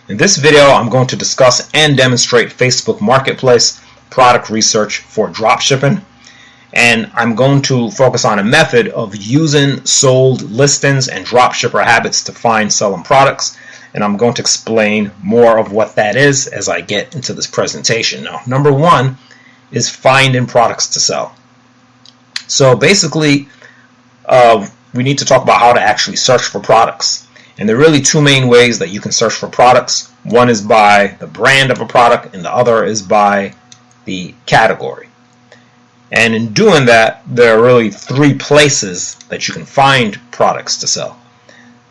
In this video, I'm going to discuss and demonstrate Facebook Marketplace product research for dropshipping. And I'm going to focus on a method of using sold listings and dropshipper habits to find selling products. And I'm going to explain more of what that is as I get into this presentation. Now, number one is finding products to sell. So basically, we need to talk about how to actually search for products. And there are really two main ways that you can search for products. One is by the brand of a product, and the other is by the category. And in doing that, there are really three places that you can find products to sell.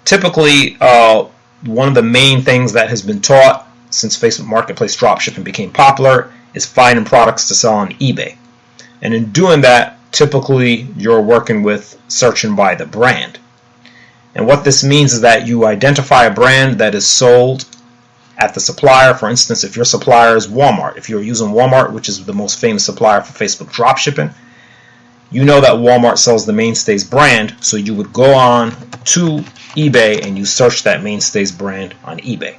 Typically, one of the main things that has been taught since Facebook Marketplace dropshipping became popular is finding products to sell on eBay. And in doing that, typically you're working with searching by the brand. And what this means is that you identify a brand that is sold at the supplier. For instance, if your supplier is Walmart, if you're using Walmart, which is the most famous supplier for Facebook dropshipping, you know that Walmart sells the Mainstays brand, so you would go on to eBay and you search that Mainstays brand on eBay.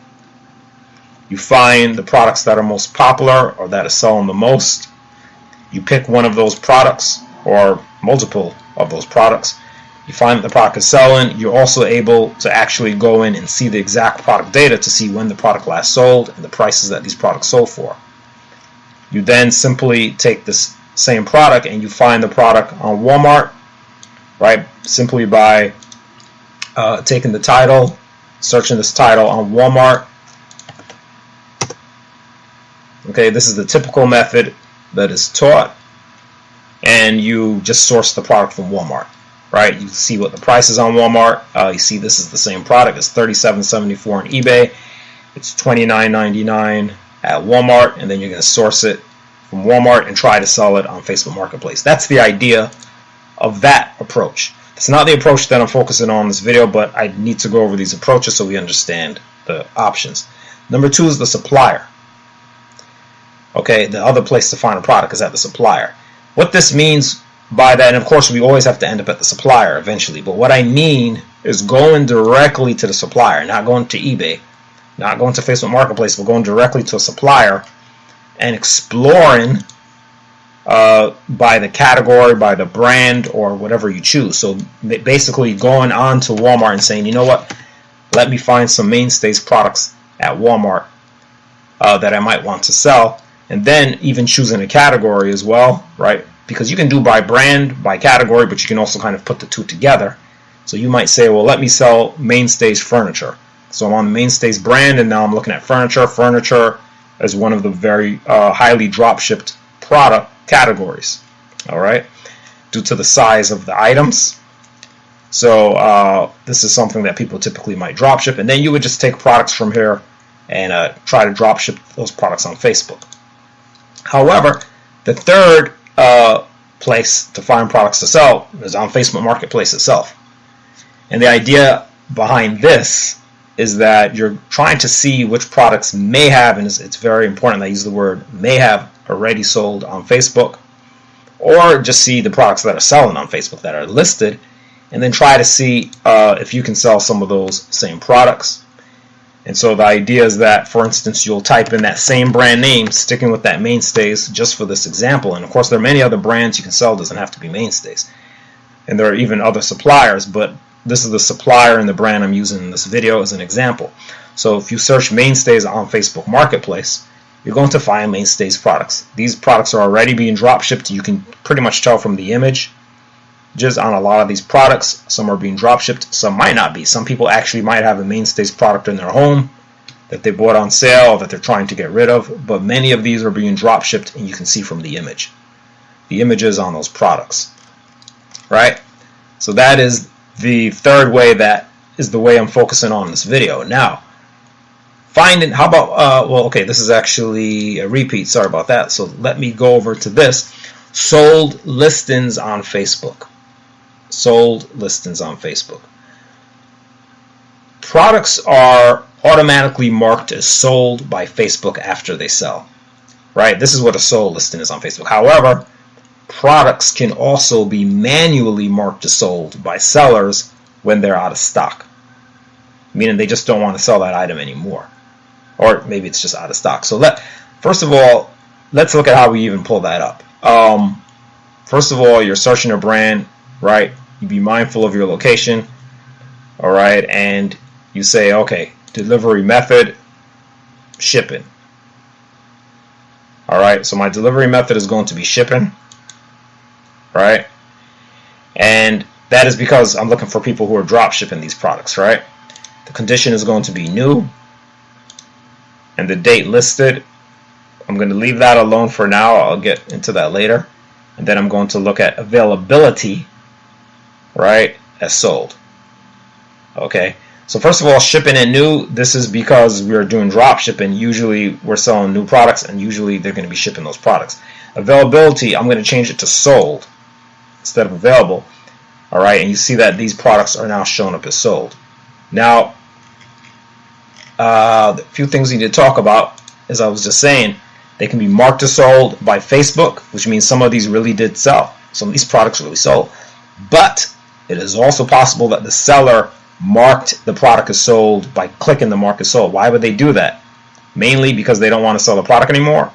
You find the products that are most popular or that are selling the most. You pick one of those products or multiple of those products. You find that the product is selling. You're also able to actually go in and see the exact product data to see when the product last sold and the prices that these products sold for. You then simply take this same product and you find the product on Walmart, right? Simply by taking the title, searching this title on Walmart. Okay, this is the typical method that is taught, and you just source the product from Walmart. Right, you see what the price is on Walmart. You see this is the same product. It's $37.74 on eBay. It's $29.99 at Walmart, and then you're going to source it from Walmart and try to sell it on Facebook Marketplace. That's the idea of that approach. It's not the approach that I'm focusing on in this video, but I need to go over these approaches so we understand the options. Number two is the supplier. Okay, the other place to find a product is at the supplier. What this means by that, and of course we always have to end up at the supplier eventually, but what I mean is going directly to the supplier, not going to eBay, not going to Facebook Marketplace, but going directly to a supplier and exploring by the category, by the brand, or whatever you choose. So basically going on to Walmart and saying, you know what, let me find some Mainstays products at Walmart that I might want to sell, and then even choosing a category as well, right? Because you can do by brand, by category, but you can also kind of put the two together. So you might say, well, let me sell Mainstays furniture. So I'm on the Mainstays brand, and now I'm looking at furniture. Furniture is one of the very highly drop-shipped product categories, all right, due to the size of the items. So this is something that people typically might drop-ship, and then you would just take products from here and try to drop-ship those products on Facebook. However, the third place to find products to sell is on Facebook Marketplace itself. And the idea behind this is that you're trying to see which products may have, and it's very important that I use the word may have, already sold on Facebook, or just see the products that are selling on Facebook that are listed, and then try to see if you can sell some of those same products. And so the idea is that, for instance, you'll type in that same brand name, sticking with that Mainstays just for this example. And of course, there are many other brands you can sell. It doesn't have to be Mainstays. And there are even other suppliers, but this is the supplier and the brand I'm using in this video as an example. So if you search Mainstays on Facebook Marketplace, you're going to find Mainstays products. These products are already being drop shipped. You can pretty much tell from the image just on a lot of these products. Some are being drop shipped, some might not be. Some people actually might have a Mainstays product in their home that they bought on sale that they're trying to get rid of, but many of these are being drop shipped, and you can see from the image the images on those products, right? So that is the third way, that is the way I'm focusing on in this video. Now, finding, how about well, okay, this is actually a repeat, sorry about that. So let me go over to this. Sold listings on Facebook. Sold listings on Facebook. Products are automatically marked as sold by Facebook after they sell, right? This is what a sold listing is on Facebook. However, products can also be manually marked as sold by sellers when they're out of stock, meaning they just don't want to sell that item anymore. or maybe it's just out of stock. So first of all, let's look at how we even pull that up. First of all, you're searching a brand, right? You be mindful of your location, all right, and you say, okay, delivery method, shipping. All right, so my delivery method is going to be shipping, right? And that is because I'm looking for people who are drop shipping these products, right? The condition is going to be new, and the date listed, I'm going to leave that alone for now. I'll get into that later. And then I'm going to look at availability, right, as sold. Okay, so first of all, shipping and new, this is because we are doing drop shipping. Usually we're selling new products, and usually they're going to be shipping those products. Availability, I'm going to change it to sold instead of available. All right, and you see that these products are now showing up as sold. Now, the few things we need to talk about, as I was just saying, they can be marked as sold by Facebook, which means some of these really did sell. Some of these products really sold. But it is also possible that the seller marked the product as sold by clicking the mark as sold. Why would they do that? Mainly because they don't want to sell the product anymore,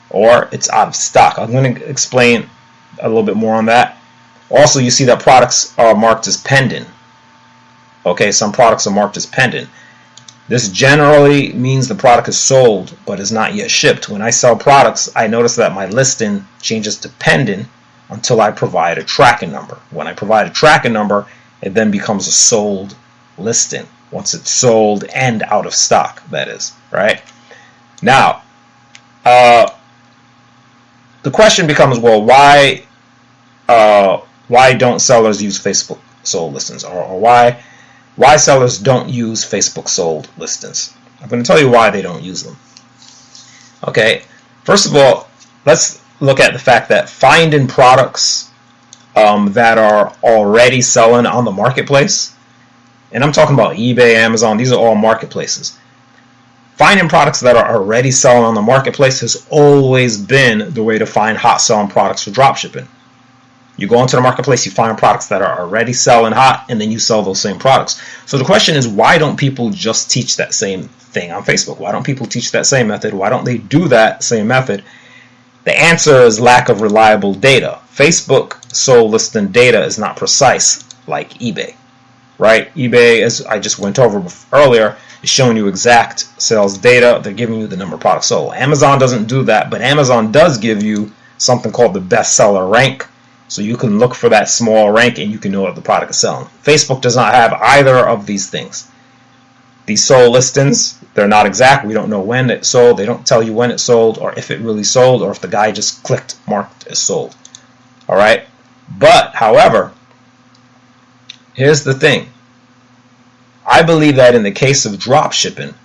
or it's out of stock. I'm going to explain a little bit more on that. Also, you see that products are marked as pending. Okay, some products are marked as pending. This generally means the product is sold but is not yet shipped. When I sell products, I notice that my listing changes to pending until I provide a tracking number. When I provide a tracking number, it then becomes a sold listing. Once it's sold and out of stock, that is, right? Now, the question becomes, well, why don't sellers use Facebook sold listings, or why sellers don't use Facebook sold listings? I'm going to tell you why they don't use them. Okay, first of all, let's look at the fact that finding products that are already selling on the marketplace, and I'm talking about eBay, Amazon, these are all marketplaces. Finding products that are already selling on the marketplace has always been the way to find hot selling products for dropshipping. You go into the marketplace, you find products that are already selling hot, and then you sell those same products. So the question is, why don't people just teach that same thing on Facebook? Why don't people teach that same method? Why don't they do that same method? The answer is lack of reliable data. Facebook sold listing data is not precise like eBay, right? eBay, as I just went over earlier, is showing you exact sales data. They're giving you the number of products sold. Amazon doesn't do that, but Amazon does give you something called the bestseller rank. So you can look for that small rank and you can know what the product is selling. Facebook does not have either of these things. These sold listings, they're not exact. We don't know when it sold. They don't tell you when it sold, or if it really sold, or if the guy just clicked marked as sold. All right. But, however, here's the thing. I believe that in the case of drop shipping,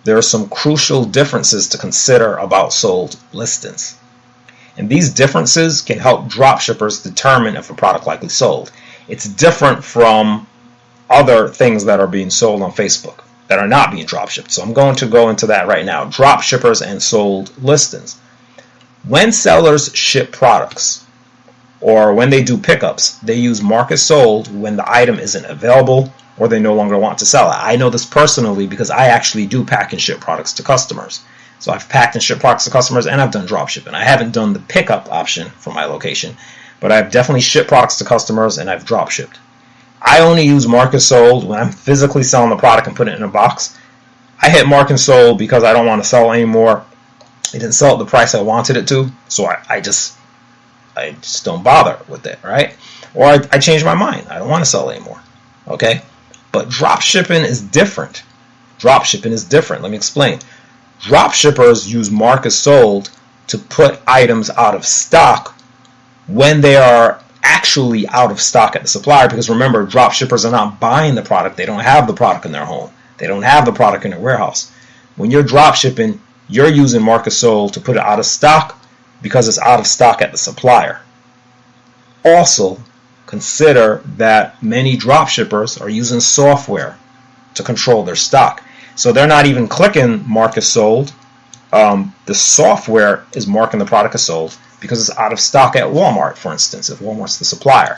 there are some crucial differences to consider about sold listings. And these differences can help dropshippers determine if a product likely sold. It's different from other things that are being sold on Facebook that are not being dropshipped. So I'm going to go into that right now. Dropshippers and sold listings. When sellers ship products, or when they do pickups, they use mark as sold when the item isn't available or they no longer want to sell it. I know this personally because I actually do pack and ship products to customers. So I've packed and shipped products to customers, and I've done drop shipping. I haven't done the pickup option for my location, but I've definitely shipped products to customers, and I've drop shipped. I only use mark as sold when I'm physically selling the product and putting it in a box. I hit mark and sold because I don't want to sell anymore. It didn't sell at the price I wanted it to, so I just don't bother with it, right? Or I change my mind. I don't want to sell anymore. Okay? But drop shipping is different. Drop shipping is different. Let me explain. Dropshippers use mark as sold to put items out of stock when they are actually out of stock at the supplier, because remember, dropshippers are not buying the product. They don't have the product in their home. They don't have the product in their warehouse. When you're dropshipping, you're using mark as sold to put it out of stock because it's out of stock at the supplier. Also, consider that many dropshippers are using software to control their stock. So they're not even clicking mark as sold. The software is marking the product as sold because it's out of stock at Walmart, for instance, if Walmart's the supplier,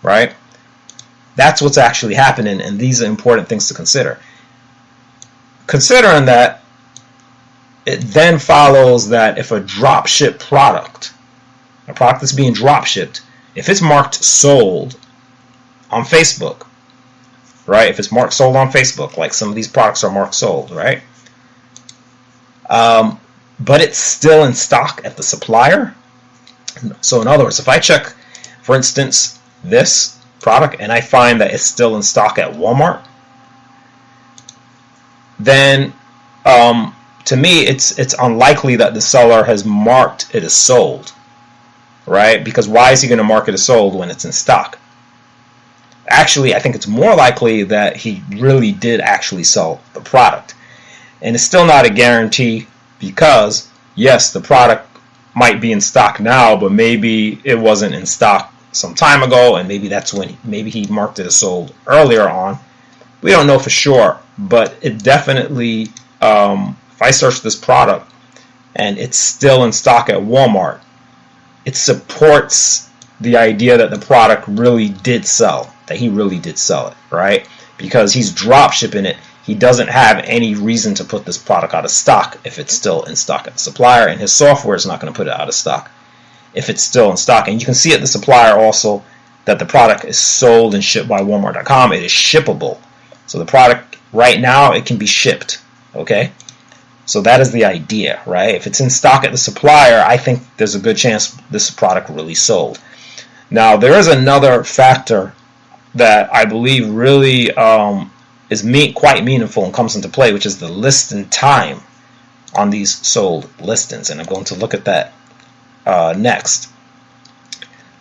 right? That's what's actually happening, and these are important things to consider. Considering that it then follows that if a dropship product, a product that's being dropshipped, if it's marked sold on Facebook, right? If it's marked sold on Facebook, like some of these products are marked sold, right? But it's still in stock at the supplier. So in other words, if I check, for instance, this product and I find that it's still in stock at Walmart, then to me it's unlikely that the seller has marked it as sold, right? Because why is he going to mark it as sold when it's in stock? Actually, I think it's more likely that he really did actually sell the product. And it's still not a guarantee, because yes, the product might be in stock now, but maybe it wasn't in stock some time ago, and maybe that's when maybe he marked it as sold earlier on. We don't know for sure, but it definitely, if I search this product and it's still in stock at Walmart, it supports the idea that the product really did sell, that he really did sell it, right? Because he's drop shipping it. He doesn't have any reason to put this product out of stock if it's still in stock at the supplier, and his software is not going to put it out of stock if it's still in stock. And you can see at the supplier also that the product is sold and shipped by Walmart.com. It is shippable. So the product right now, it can be shipped, okay? So that is the idea, right? If it's in stock at the supplier, I think there's a good chance this product really sold. Now, there is another factor that I believe really is quite meaningful and comes into play, which is the listing time on these sold listings. And I'm going to look at that next.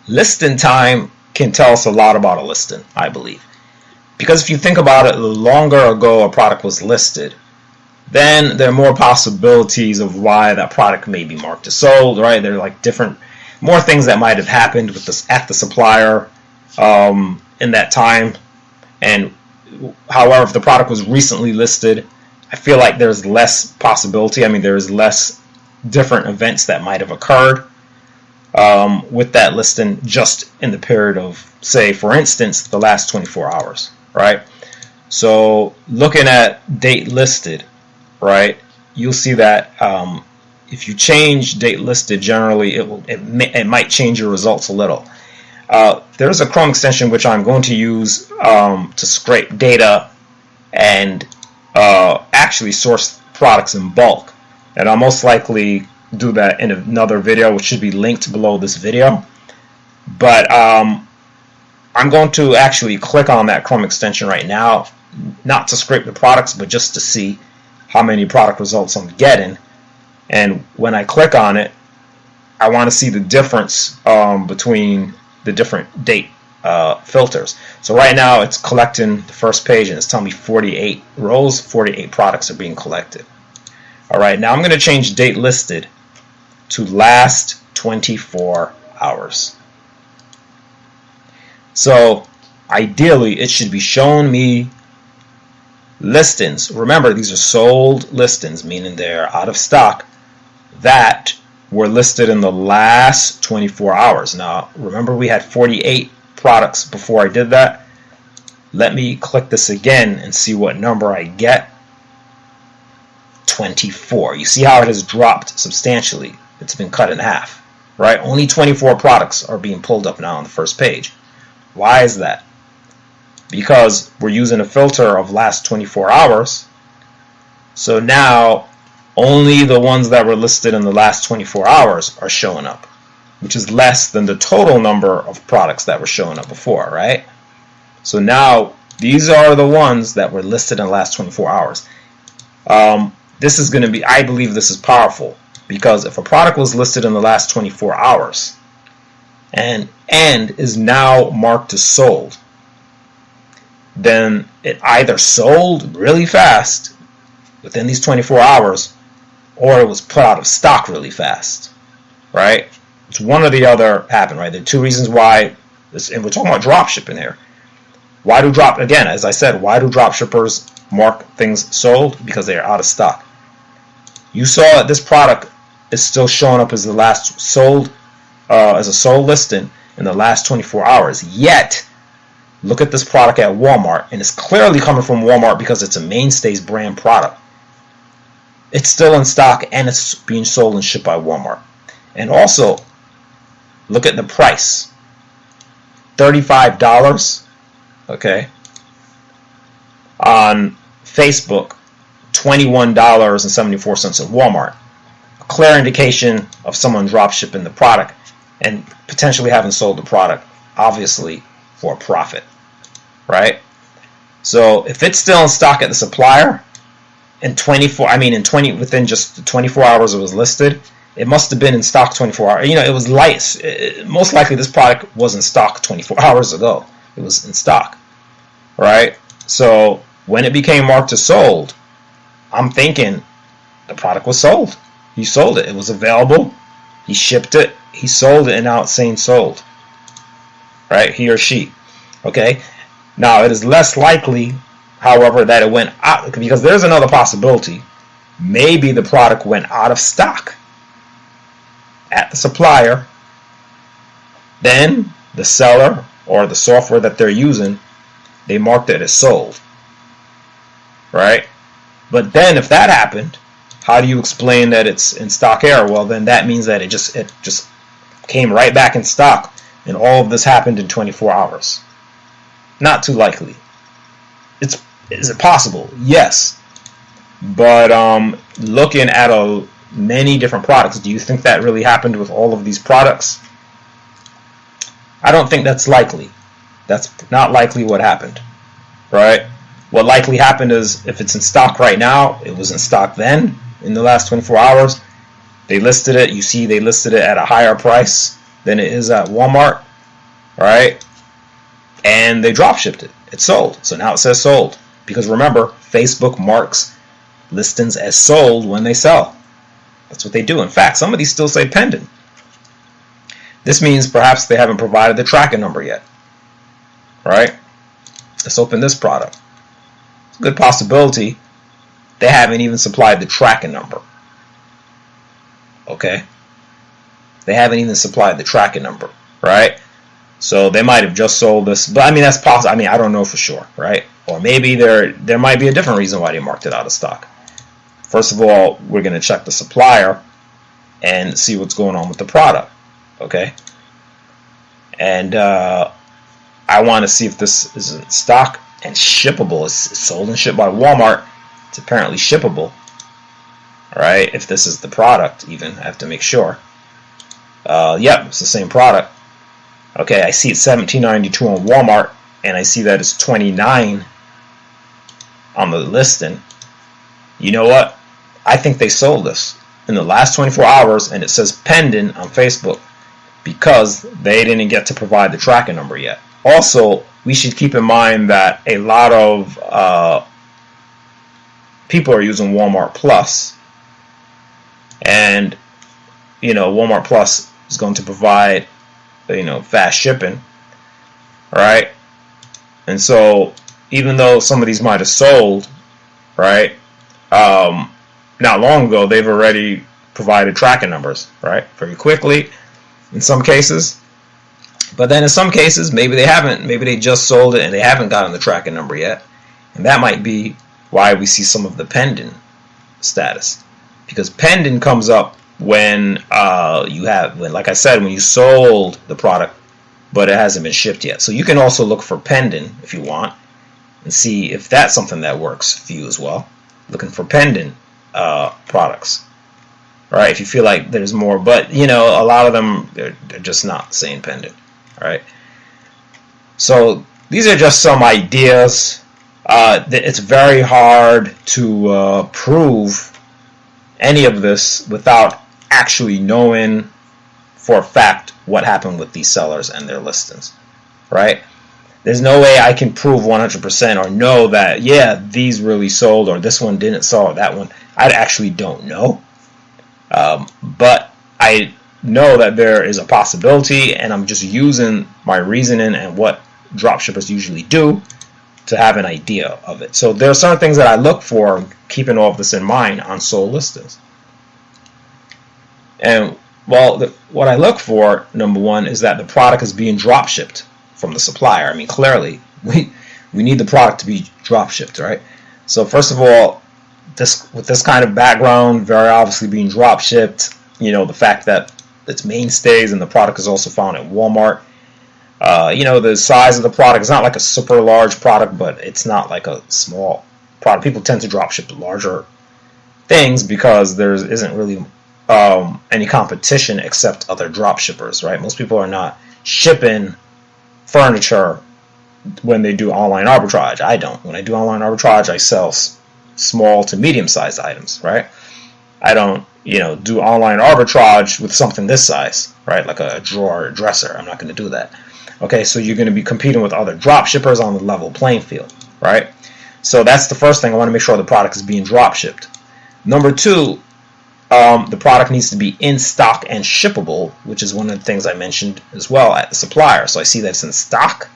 Listing time can tell us a lot about a listing, I believe. Because if you think about it, the longer ago a product was listed, then there are more possibilities of why that product may be marked as sold, right? There are like more things that might have happened with this at the supplier in that time. And however, if the product was recently listed, I feel like there's less possibility. I mean, there's less different events that might have occurred with that listing just in the period of, say, for instance, the last 24 hours, right? So looking at date listed, right, you'll see that if you change date listed, generally it might change your results a little. There's a Chrome extension which I'm going to use to scrape data and actually source products in bulk, and I'll most likely do that in another video, which should be linked below this video. But I'm going to actually click on that Chrome extension right now, not to scrape the products, but just to see how many product results I'm getting. And when I click on it, I want to see the difference between the different date filters. So right now it's collecting the first page and it's telling me 48 rows, 48 products are being collected. Alright, now I'm going to change date listed to last 24 hours. So ideally it should be showing me listings. Remember, these are sold listings, meaning they're out of stock, that were listed in the last 24 hours. Now, remember we had 48 products before I did that. Let me click this again and see what number I get. 24. You see how it has dropped substantially. It's been cut in half, right? Only 24 products are being pulled up now on the first page. Why is that? Because we're using a filter of last 24 hours. So now only the ones that were listed in the last 24 hours are showing up, which is less than the total number of products that were showing up before, right? So now these are the ones that were listed in the last 24 hours. This is going to be, I believe this is powerful, because if a product was listed in the last 24 hours and is now marked as sold, then it either sold really fast within these 24 hours, or it was put out of stock really fast, right? It's one or the other happened, right? There are two reasons why, and we're talking about drop shipping here. Again, as I said, why do drop shippers mark things sold? Because they are out of stock. You saw that this product is still showing up as the last sold, as a sold listing in the last 24 hours. Yet, look at this product at Walmart, and it's clearly coming from Walmart because it's a Mainstays brand product. it's still in stock and it's being sold and shipped by Walmart. And also, look at the price. $35, okay, on Facebook, $21.74 at Walmart. A clear indication of someone drop shipping the product and potentially having sold the product, obviously, for a profit, right? So if it's still in stock at the supplier, within just 24 hours it was listed, it must have been in stock 24 hours. It was light. Most likely this product was in stock 24 hours ago. It was in stock, right? So when it became marked as sold, I'm thinking the product was sold. He sold it. It was available. He shipped it. He sold it, and now it's saying sold, right? He or she, okay? Now, it is less likely, however, that it went out, because there's another possibility. Maybe the product went out of stock at the supplier. Then the seller or the software that they're using, they marked it as sold, right? But then if that happened, how do you explain that it's in stock error? Well, then that means that it just came right back in stock, and all of this happened in 24 hours. Not too likely. Is it possible? Yes. But looking at many different products, do you think that really happened with all of these products? I don't think that's likely. That's not likely what happened, right? What likely happened is, if it's in stock right now, it was in stock then, in the last 24 hours. They listed it. You see they listed it at a higher price than it is at Walmart, right? And they drop shipped it. It's sold. So now it says sold. Because remember, Facebook marks listings as sold when they sell. That's what they do. In fact, some of these still say pending. This means perhaps they haven't provided the tracking number yet, right? Let's open this product. It's a good possibility they haven't even supplied the tracking number. Okay? They haven't even supplied the tracking number, right? So they might have just sold this, but that's possible. I don't know for sure, right? Or maybe there might be a different reason why they marked it out of stock. First of all, we're going to check the supplier and see what's going on with the product, okay? And I want to see if this is in stock and shippable. It's sold and shipped by Walmart. It's apparently shippable, all right? If this is the product, even I have to make sure. Yep, it's the same product. Okay, I see it's $17.92 on Walmart, and I see that it's $29 on the listing. You know what? I think they sold this in the last 24 hours, and it says pending on Facebook because they didn't get to provide the tracking number yet. Also, we should keep in mind that a lot of people are using Walmart Plus, and Walmart Plus is going to provide fast shipping, right? And so even though some of these might have sold, right, not long ago, they've already provided tracking numbers, right, very quickly in some cases. But then in some cases, maybe they haven't. Maybe they just sold it and they haven't gotten the tracking number yet. And that might be why we see some of the pending status. Because pending comes up when like I said, when you sold the product, but it hasn't been shipped yet. So you can also look for pending if you want and see if that's something that works for you as well. Looking for pending products, right? If you feel like there's more, but a lot of them they're just not saying pending, right? So these are just some ideas. It's very hard to prove any of this without actually knowing for a fact what happened with these sellers and their listings, right? There's no way I can prove 100% or know that, yeah, these really sold or this one didn't sell or that one. I actually don't know. But I know that there is a possibility, and I'm just using my reasoning and what dropshippers usually do to have an idea of it. So there are certain things that I look for, keeping all of this in mind on sold listings. And what I look for, number one, is that the product is being drop shipped from the supplier. Clearly, we need the product to be drop shipped, right? So first of all, with this kind of background, very obviously being drop shipped, the fact that it's mainstays and the product is also found at Walmart. The size of the product is not like a super large product, but it's not like a small product. People tend to drop ship larger things because there isn't really any competition except other drop shippers, right? Most people are not shipping furniture when they do online arbitrage. I don't. When I do online arbitrage, I sell small to medium-sized items, right? I don't, do online arbitrage with something this size, right? Like a drawer or a dresser. I'm not going to do that. Okay, so you're going to be competing with other drop shippers on the level playing field, right? So that's the first thing. I want to make sure the product is being drop shipped. Number two, the product needs to be in stock and shippable, which is one of the things I mentioned as well at the supplier. So I see that it's in stock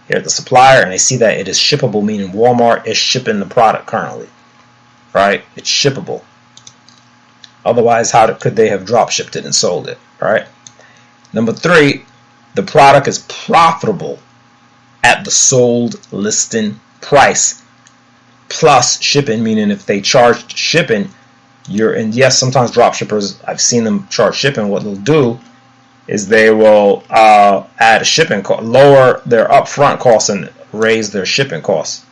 here at the supplier, and I see that it is shippable, meaning Walmart is shipping the product currently, right? It's shippable. Otherwise, how could they have drop shipped it and sold it, right? Number three, the product is profitable at the sold listing price plus shipping, meaning if they charge shipping, yes, sometimes drop shippers, I've seen them charge shipping. What they'll do is they will add a shipping cost, lower their upfront costs and raise their shipping costs.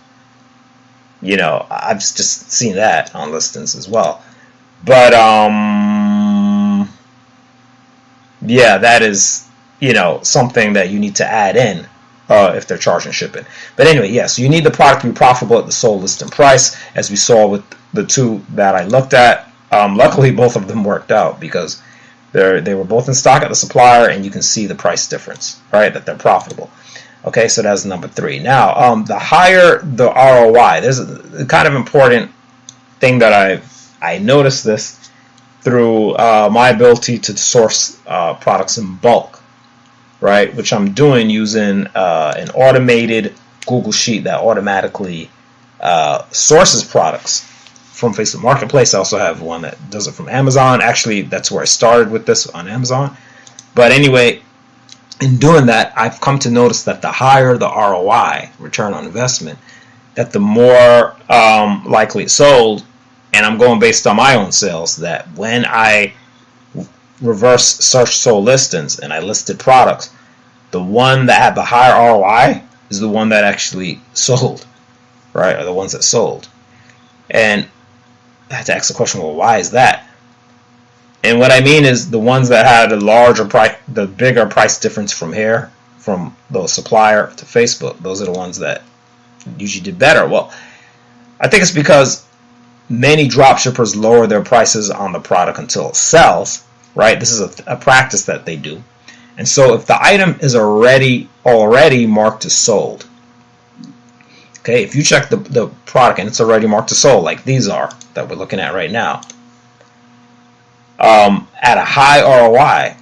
I've just seen that on listings as well. But yeah, that is something that you need to add in if they're charging shipping. But anyway, yeah, so you need the product to be profitable at the sold listing price, as we saw with the two that I looked at. Luckily, both of them worked out because they were both in stock at the supplier, and you can see the price difference, right? That they're profitable. Okay, so that's number three. Now, the higher the ROI, there's a kind of important thing that I noticed this through my ability to source products in bulk, right? Which I'm doing using an automated Google Sheet that automatically sources products from Facebook Marketplace. I also have one that does it from Amazon. Actually, that's where I started with this, on Amazon. But anyway, in doing that, I've come to notice that the higher the ROI, return on investment, that the more likely it's sold. And I'm going based on my own sales, that when I reverse search sold listings and I listed products, the one that had the higher ROI is the one that actually sold, right? Or the ones that sold. And I had to ask the question, well, why is that? And what I mean is the ones that had a larger price, the bigger price difference from here, from the supplier to Facebook, those are the ones that usually did better. Well, I think it's because many dropshippers lower their prices on the product until it sells, right? This is a practice that they do. And so if the item is already marked as sold, okay, if you check the product and it's already marked as sold, like these are that we're looking at right now, at a high ROI,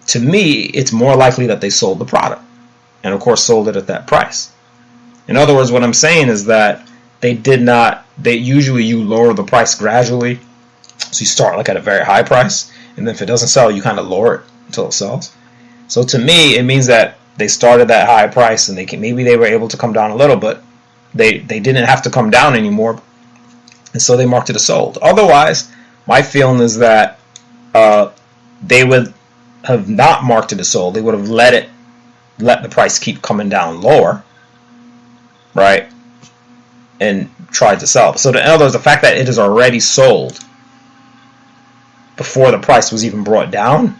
to me, it's more likely that they sold the product, and of course sold it at that price. In other words, what I'm saying is that usually you lower the price gradually. So you start like at a very high price, and then if it doesn't sell, you kind of lower it until it sells. So to me, it means that they started that high price, and maybe they were able to come down a little, but they didn't have to come down anymore, and so they marked it as sold. Otherwise, my feeling is that they would have not marked it as sold. They would have let the price keep coming down lower, right? And tried to sell. So in other words, the fact that it is already sold before the price was even brought down,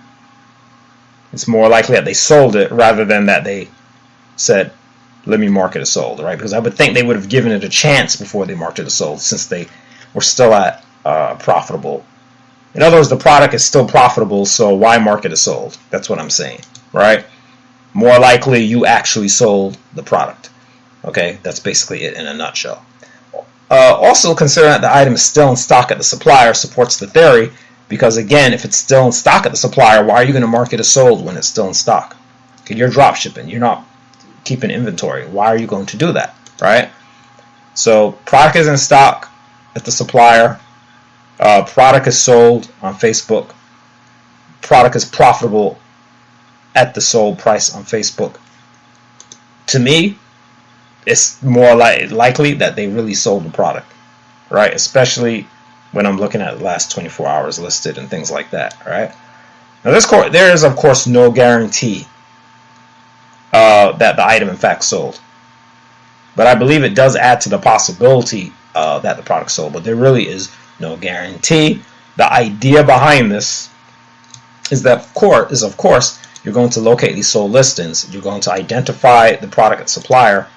it's more likely that they sold it rather than that they said, let me mark it as sold, right? Because I would think they would have given it a chance before they marked it as sold, since they were still at profitable. In other words, the product is still profitable, so why mark it as sold? That's what I'm saying, right? More likely you actually sold the product. Okay, that's basically it in a nutshell. Also, considering that the item is still in stock at the supplier supports the theory, because again, if it's still in stock at the supplier, why are you going to mark it as sold when it's still in stock? Okay, you're drop shipping. You're not keeping inventory. Why are you going to do that, right? So product is in stock at the supplier. Product is sold on Facebook. Product is profitable at the sold price on Facebook. To me, it's more likely that they really sold the product. right? Especially when I'm looking at the last 24 hours listed and things like that, right? Now there is of course no guarantee that the item in fact sold, but I believe it does add to the possibility that the product sold, but there really is no guarantee. The idea behind this is that of course you're going to locate these sold listings, you're going to identify the product at supplier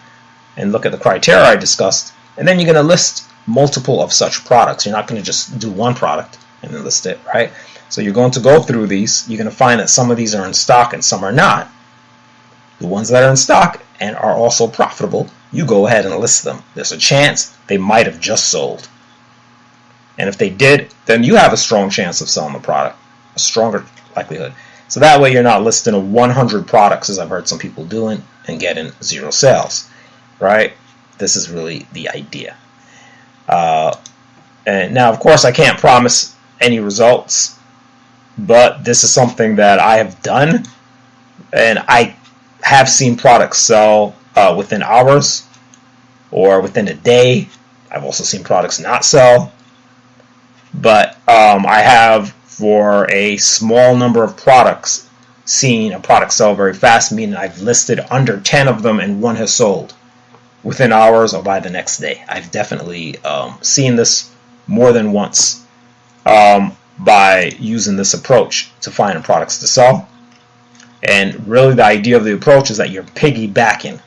and look at the criteria I discussed, and then you're going to list multiple of such products. You're not going to just do one product and then list it, right? So you're going to go through these. You're going to find that some of these are in stock and some are not. The ones that are in stock and are also profitable, you go ahead and list them. There's a chance they might have just sold. And if they did, then you have a strong chance of selling the product, a stronger likelihood. So that way you're not listing 100 products, as I've heard some people doing, and getting 0 sales, right? This is really the idea. And now, of course, I can't promise any results, but this is something that I have done, and I have seen products sell within hours or within a day. I've also seen products not sell, but I have, for a small number of products, seen a product sell very fast, meaning I've listed under 10 of them and one has sold within hours or by the next day. I've definitely seen this more than once by using this approach to finding products to sell. And really the idea of the approach is that you're piggybacking.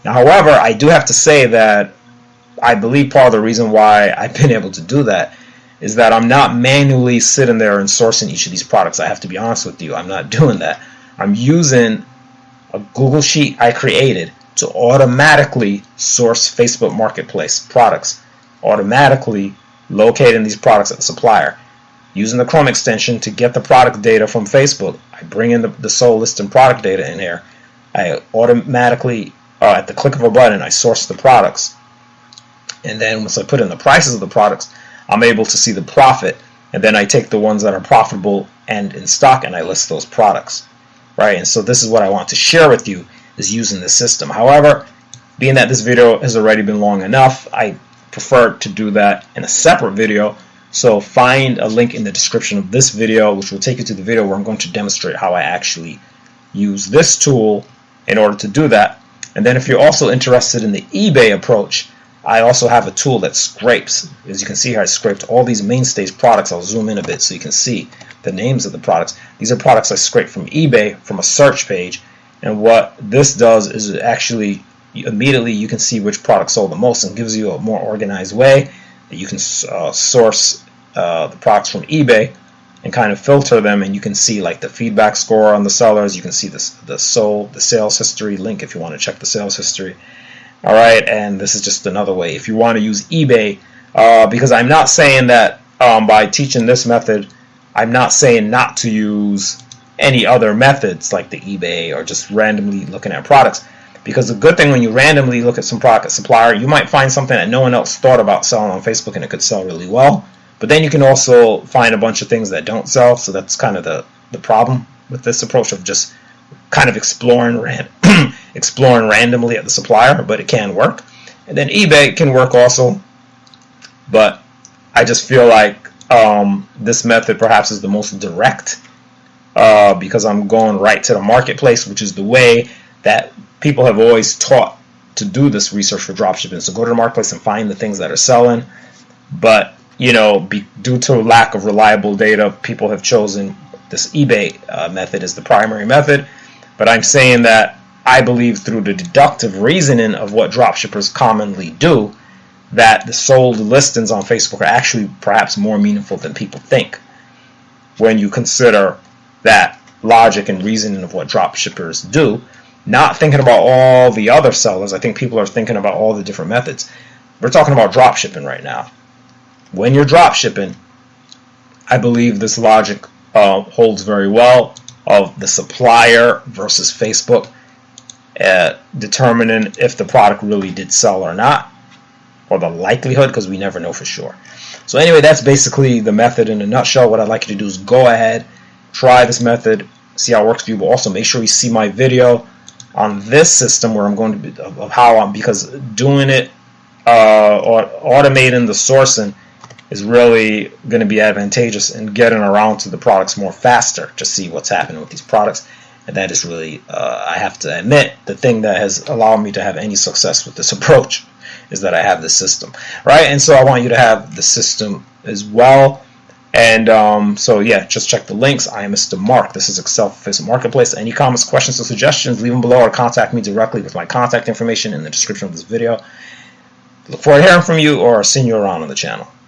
Now, however, I do have to say that I believe part of the reason why I've been able to do that is that I'm not manually sitting there and sourcing each of these products. I have to be honest with you, I'm not doing that. I'm using a Google Sheet I created to automatically source Facebook Marketplace products, automatically locating these products at the supplier. Using the Chrome extension to get the product data from Facebook, I bring in the sold list and product data in here. I automatically, at the click of a button, I source the products. And then once I put in the prices of the products, I'm able to see the profit. And then I take the ones that are profitable and in stock and I list those products, right? And so this is what I want to share with you, is using this system. However, being that this video has already been long enough, I prefer to do that in a separate video. So find a link in the description of this video, which will take you to the video where I'm going to demonstrate how I actually use this tool in order to do that. And then if you're also interested in the eBay approach, I also have a tool that scrapes. As you can see here, I scraped all these mainstays products. I'll zoom in a bit so you can see the names of the products. These are products I scraped from eBay from a search page. And what this does is actually immediately you can see which product sold the most and gives you a more organized way that you can source the products from eBay and kind of filter them, and you can see like the feedback score on the sellers. You can see the sales history link if you want to check the sales history. All right, and this is just another way if you want to use eBay, because I'm not saying that by teaching this method, I'm not saying not to use any other methods like the eBay or just randomly looking at products. Because the good thing when you randomly look at some product at supplier, you might find something that no one else thought about selling on Facebook and it could sell really well. But then you can also find a bunch of things that don't sell. So that's kind of the problem with this approach of just kind of exploring randomly at the supplier, but it can work. And then eBay can work also. But I just feel like this method perhaps is the most direct because I'm going right to the marketplace, which is the way that people have always taught to do this research for dropshipping. So go to the marketplace and find the things that are selling. But due to lack of reliable data, people have chosen this eBay method as the primary method. But I'm saying that I believe through the deductive reasoning of what dropshippers commonly do, that the sold listings on Facebook are actually perhaps more meaningful than people think when you consider that logic and reasoning of what dropshippers do, not thinking about all the other sellers. I think people are thinking about all the different methods. We're talking about dropshipping right now. When you're dropshipping, I believe this logic holds very well of the supplier versus Facebook determining if the product really did sell or not, or the likelihood, because we never know for sure. So anyway, that's basically the method in a nutshell. What I'd like you to do is go ahead, try this method, see how it works for you, but also make sure you see my video on this system where I'm going to be of how because doing it or automating the sourcing is really going to be advantageous in getting around to the products more faster to see what's happening with these products. And that is really, I have to admit, the thing that has allowed me to have any success with this approach is that I have this system, right? And so I want you to have the system as well. And so yeah, just check the links. I am Mr. Mark. This is Excel for Facebook Marketplace. Any comments, questions, or suggestions, leave them below or contact me directly with my contact information in the description of this video. Look forward to hearing from you or seeing you around on the channel.